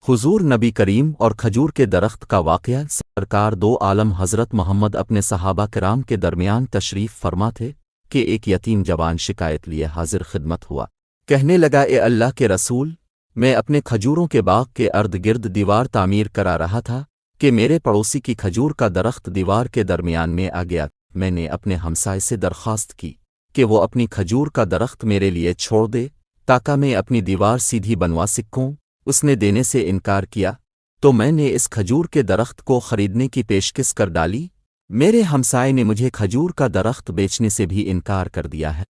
हुजूर नबी करीम और खजूर के दरख्त का वाक़या। सरकार दो आलम हज़रत मोहम्मद अपने सहाबा किराम के दरमियान तशरीफ़ फरमा थे कि एक यतीम जवान शिकायत लिए हाजिर खिदमत हुआ। कहने लगा, ए अल्लाह के रसूल, मैं अपने खजूरों के बाग के अर्द गिर्द दीवार तामीर करा रहा था कि मेरे पड़ोसी की खजूर का दरख्त दीवार के दरमियान में आ गया। मैंने अपने हमसाए से दरख्वास्त की कि वो अपनी खजूर का दरख्त मेरे लिए छोड़ दे ताकि मैं अपनी दीवार सीधी बनवा सकूं। उसने देने से इनकार किया तो मैंने इस खजूर के दरख्त को खरीदने की पेशकश कर डाली। मेरे हमसाए ने मुझे खजूर का दरख्त बेचने से भी इनकार कर दिया है।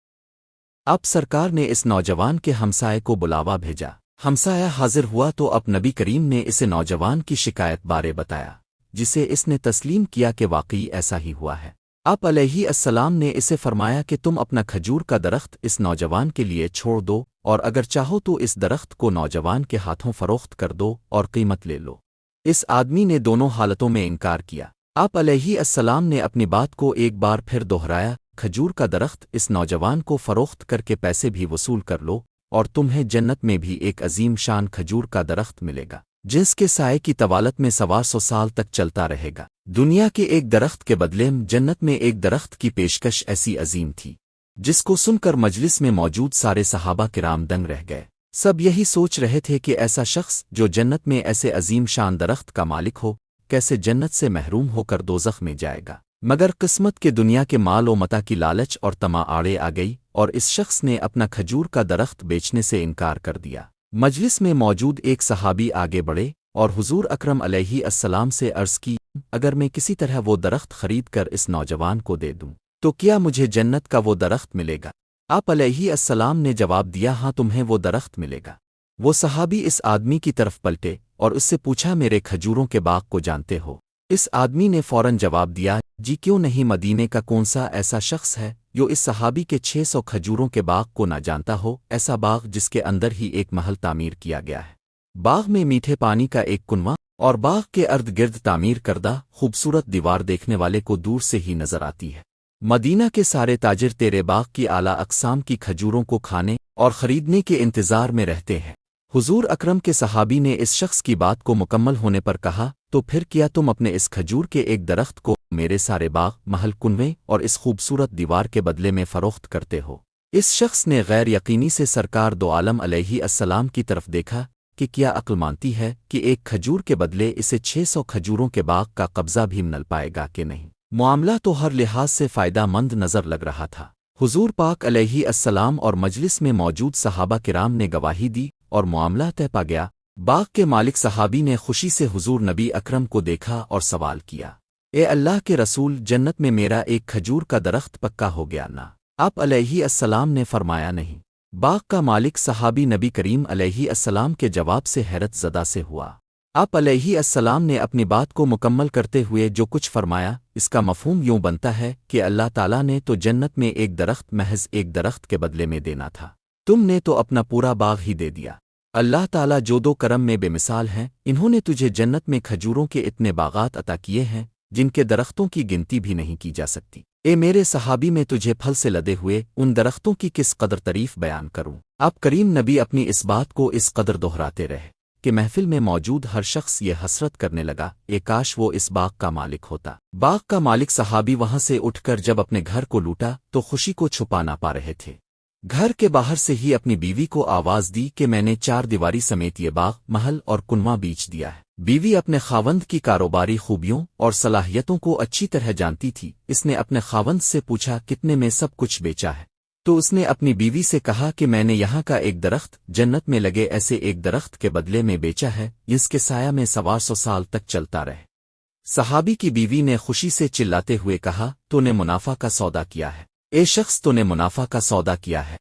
अब सरकार ने इस नौजवान के हमसाए को बुलावा भेजा। हमसाया हाजिर हुआ तो अब नबी करीम ने इसे नौजवान की शिकायत बारे बताया, जिसे इसने तस्लीम किया कि वाकई ऐसा ही हुआ है। आप अलैहिस्सलाम ने इसे फरमाया कि तुम अपना खजूर का दरख्त इस नौजवान के लिए छोड़ दो और अगर चाहो तो इस दरख्त को नौजवान के हाथों फरोख्त कर दो और कीमत ले लो। इस आदमी ने दोनों हालतों में इनकार किया। आप अलैहिस्सलाम ने अपनी बात को एक बार फिर दोहराया, खजूर का दरख्त इस नौजवान को फरोख्त करके पैसे भी वसूल कर लो और तुम्हें जन्नत में भी एक अजीम शान खजूर का दरख्त मिलेगा, जिसके साए की तवालत में 125 साल तक चलता रहेगा। दुनिया के एक दरख्त के बदले में जन्नत में एक दरख्त की पेशकश ऐसी अजीम थी, जिसको सुनकर मजलिस में मौजूद सारे सहाबा किराम दंग रह गए। सब यही सोच रहे थे कि ऐसा शख्स जो जन्नत में ऐसे अजीम शान दरख्त का मालिक हो, कैसे जन्नत से महरूम होकर दोज़ख में जाएगा। मगर किस्मत के दुनिया के माल व मता की लालच और तमा आड़े आ गई और इस शख्स ने अपना खजूर का दरख्त बेचने से इनकार कर दिया। मजलिस में मौजूद एक सहाबी आगे बढ़े और हुजूर अकरम अलैहिस्सलाम से अर्ज़ की, अगर मैं किसी तरह वो दरख्त खरीद कर इस नौजवान को दे दूं तो क्या मुझे जन्नत का वो दरख्त मिलेगा? आप अलैहिस्सलाम ने जवाब दिया, हाँ, तुम्हें वो दरख्त मिलेगा। वो सहाबी इस आदमी की तरफ पलटे और उससे पूछा, मेरे खजूरों के बाग को जानते हो? इस आदमी ने फौरन जवाब दिया, जी क्यों नहीं, मदीने का कौन सा ऐसा शख्स है जो इस सहाबी के 600 खजूरों के बाग को ना जानता हो? ऐसा बाग जिसके अंदर ही एक महल तामीर किया गया है, बाग में मीठे पानी का एक कुनवा और बाग के अर्द गिर्द तामीर करदा खूबसूरत दीवार देखने वाले को दूर से ही नजर आती है। मदीना के सारे ताजिर तेरे बाग की आला अक़साम की खजूरों को खाने और खरीदने के इंतजार में रहते हैं। हुजूर अकरम के सहाबी ने इस शख्स की बात को मुकम्मल होने पर कहा, तो फिर क्या तुम अपने इस खजूर के एक दरख्त को मेरे सारे बाग, महल, कुनवे और इस खूबसूरत दीवार के बदले में फरोख्त करते हो? इस शख्स ने गैर यकीनी से सरकार दो आलम अलैहिस्सलाम की तरफ देखा कि क्या अक्ल मानती है कि एक खजूर के बदले इसे 600 खजूरों के बाग का कब्जा भी मिल पाएगा कि नहीं। मामला तो हर लिहाज से फ़ायदा मंद नज़र लग रहा था। हुजूर पाक अलैहिस्सलाम और मजलिस में मौजूद सहाबा किराम ने गवाही दी और मामला तय पा गया। बाग के मालिक सहाबी ने खुशी से हुजूर नबी अकरम को देखा और सवाल किया, ए अल्लाह के रसूल, जन्नत में मेरा एक खजूर का दरख्त पक्का हो गया ना? आप अलैहिस्सलाम ने फरमाया, नहीं। बाग का मालिक सहाबी नबी करीम अलैहिस्सलाम के जवाब से हैरत ज़दा से हुआ। आप अलैहिस्सलाम ने अपनी बात को मुकम्मल करते हुए जो कुछ फरमाया, इसका मफ़हूम यूं बनता है कि अल्लाह ताला ने तो जन्नत में एक दरख्त महज एक दरख्त के बदले में देना था, तुमने तो अपना पूरा बाग ही दे दिया। अल्लाह ताला जो दो करम में बेमिसाल हैं, इन्होंने तुझे जन्नत में खजूरों के इतने बागात अता किए हैं जिनके दरख्तों की गिनती भी नहीं की जा सकती। ए मेरे सहाबी, में तुझे फल से लदे हुए उन दरख्तों की किस कदर तारीफ बयान करूं। आप करीम नबी अपनी इस बात को इस कदर दोहराते रहे कि महफिल में मौजूद हर शख्स ये हसरत करने लगा, काश वो इस बाग का मालिक होता। बाग का मालिक सहाबी वहां से उठकर जब अपने घर को लूटा तो खुशी को छुपा ना पा रहे थे। घर के बाहर से ही अपनी बीवी को आवाज दी कि मैंने 4 दीवारी समेत ये बाग, महल और कुनवा बेच दिया है। बीवी अपने खावंद की कारोबारी खूबियों और सलाहियतों को अच्छी तरह जानती थी। इसने अपने खावंद से पूछा, कितने में सब कुछ बेचा है? तो उसने अपनी बीवी से कहा कि मैंने यहाँ का एक दरख्त जन्नत में लगे ऐसे एक दरख्त के बदले में बेचा है, जिसके साया में 125 साल तक चलता रहे। सहाबी की बीवी ने खुशी से चिल्लाते हुए कहा, तूने मुनाफा का सौदा किया है। ए शख्स, तूने मुनाफा का सौदा किया है।